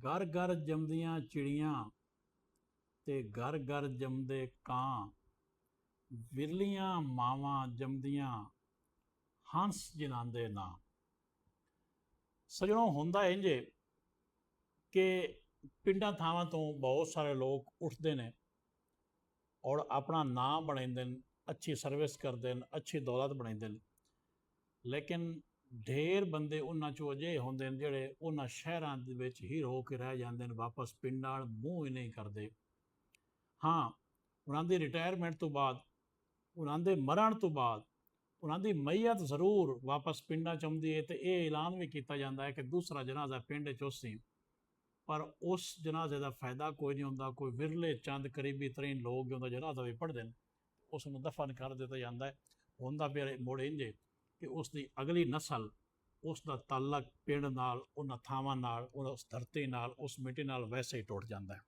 घर घर जमदियां चिड़ियां ते घर घर जमदे कां, विरलियां मावां जमदियां हंस जिन्हां दे नां। सजणों हुंदा इंज कि पिंडां थावां तो बहुत सारे लोग उठते हैं और अपना नाम बनाते हैं, अच्छी सर्विस करते हैं, अच्छी दौलत बनाते हैं। लेकिन ढेर बंदे उन्हां चों अजे होंदे ने जिहड़े उन्हां शहरां दे विच ही रो के रह जांदे ने, वापस पिंडां वल मूँह ही नहीं करते। हाँ, उन्हां दी रिटायरमेंट तो बाद, उन्हां दे मरण तो बाद उन्हां दी मैयत जरूर वापस पिंडां च आउंदी है, तो यह ऐलान भी किया जाता है कि दूसरा जनाजा पिंड च उसी, पर उस जनाजे का फायदा कोई नहीं होंदा। कोई विरले चंद करीबी तरीन लोग उहदा जनाजा भी पढ़ते हैं, उसनूं दफन कर दिता जाता है। हुंदा फिर मुड़ इंज कि उसकी अगली नस्ल, उसका ताल्लक पिंड नाल, उन्हां थावां नाल, उस धरती नाल, उस मिट्टी नाल वैसे ही टुट जाता है।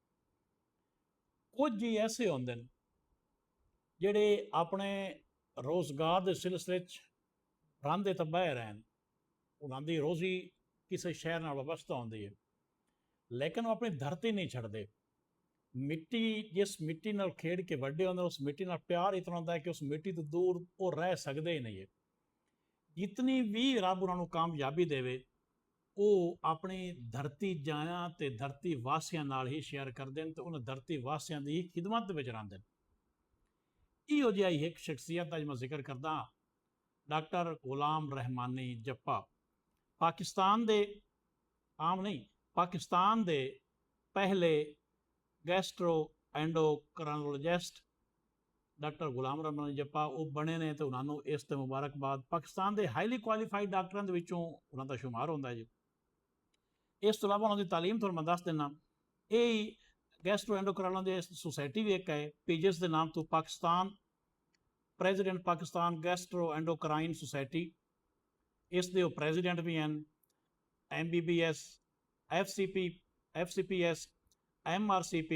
कुछ जी ऐसे होंदे ने जिहड़े अपने रोज़गार के सिलसिले रांदे तो बह रहे हैं, उन्हां दी रोज़ी किसी शहर नाल वाबस्ता होंदी है, लेकिन वो अपनी धरती नहीं छड्डदे। मिट्टी, जिस मिट्टी नाल खेड के वड्डे होंदे, उस मिट्टी नाल प्यार इतना होंदा है कि उस मिट्टी तो दूर वो रह सकते ही नहीं है। जितनी भी रब उन्होंने कामयाबी देवे, वो अपनी धरती जाया तो धरती वासियों नाल ही शेयर करते हैं, तो उन्हें धरती वासियों की ही खिदमत में रहिंदे ने। इहो जिहा ही एक शख्सियत का मैं जिक्र करदा, डॉक्टर गुलाम रहमानी जप्पा। पाकिस्तान दे आम नहीं, पाकिस्तान दे पहले गैस्ट्रो एंडोक्राइनोलॉजिस्ट डॉक्टर गुलाम रहमानी जप्पा वो बने ने, तो उन्होंने इस ते मुबारकबाद। पाकिस्तान के हाईली क्वालीफाइड डॉक्टरों के विचों उन्होंने शुमार होंदा है जी। इस तो इलावा उन्होंने तालीम थोड़ा मैं दस देना, यही गैस्ट्रो एंडोक्राइनोलॉजी सोसाइटी भी एक है, पीजिस के नाम तो, Pakistan president Pakistan gastro endocrine society, इसके प्रेजिडेंट भी हैं। MBBS, FCPS, MRCP,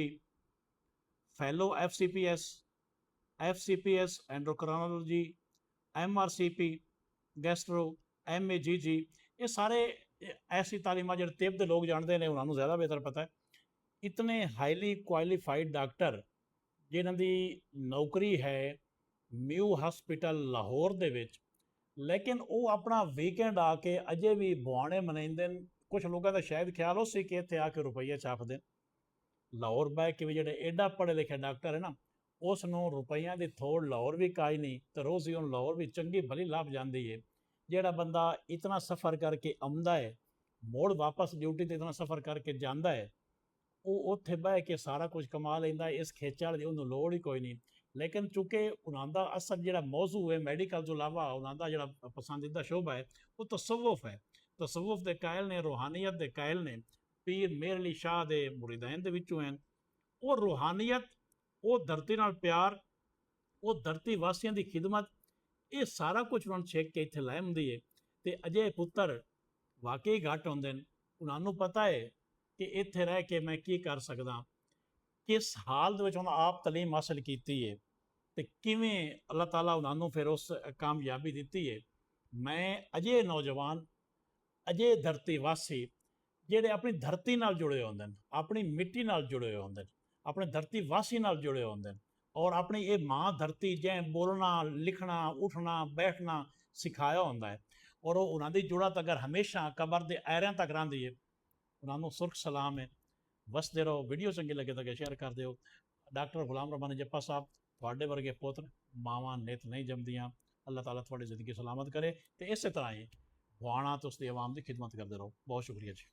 फैलो FCPS endocrinology, MRCP gastro, MAGG, ये सारे ऐसी तालीमां जो तिब के लोग जानते हैं, उन्होंने ज़्यादा बेहतर पता है। इतने हाईली क्वालीफाइड डॉक्टर जिन्हां दी नौकरी है म्यू हॉस्पिटल लाहौर दे विच, लेकिन वो अपना वीकेंड आके अजे भी बुआने मनाइंदे न। कुछ लोगों का शायद ख्याल उस कि इत्थे आके रुपये छापदे। लाहौर बह के भी जो एडा पढ़े लिखे डॉक्टर है ना, उसनों रुपया की थोड़ लाहौर भी काई नहीं, तो रोज़ ही लाहौर भी चंगी भली लाभ जाती है। जोड़ा बंदा इतना सफ़र करके आउंदा है, मुड़ वापस ड्यूटी तो इतना सफ़र करके जाता है, वो उत्थे बह के सारा कुछ कमा लेंदा है। इस खेचल की उन्होंने लोड़ ही कोई नहीं। लेकिन चूँकि उन्होंने असल जो मौजू है मेडिकल तो इलावा उन्होंने जो पसंदीदा शोबा है वो तसव्वुफ है। तसव्वुफ के कायल ने, रूहानियत के कायल ने, पीर मेहर अली शाह के मुरीदैन के विचों हैं। वो रूहानियत, वो धरती नाल प्यार, वो धरती वासियों की खिदमत, ये सारा कुछ उन्होंने छेक के इत्थे लै आउंदी है। तो अजे पुत्र वाकई घट होंदे ने, उन्होंने पता है कि इत्थे रह के मैं की कर सकदा, किस हाल दे विच उन्होंने आप तलीम हासिल की है, तो किवें अल्लाह ताला उन्होंने फिर उस कामयाबी दी है। मैं अजे नौजवान, अजे धरती वासी जिहड़े अपनी धरती नाल जुड़े होंदे ने, अपनी मिट्टी नाल जुड़े होंदे ने, अपने धरती वासी नाल जुड़े होंदे ने, और अपनी ये माँ धरती जैं बोलना लिखना उठना बैठना सिखाया होंदा है, और वो उन्होंने जुड़त अगर हमेशा कबर के ऐरियां तक रहिंदी है। उन्होंने सुरख सलाम है। वसदे रहो। वीडियो चंगी लगे तो शेयर कर दो। डॉक्टर गुलाम रहमानी जप्पा साहब, थोड़े वर्गे पुत्र मावां नित नहीं जमदियां। अल्लाह ताला थोड़ी जिंदगी सलामत करे, तो इस तरह ही बुआना तो उसकी आवाम की खिदमत करते रहो। बहुत शुक्रिया जी।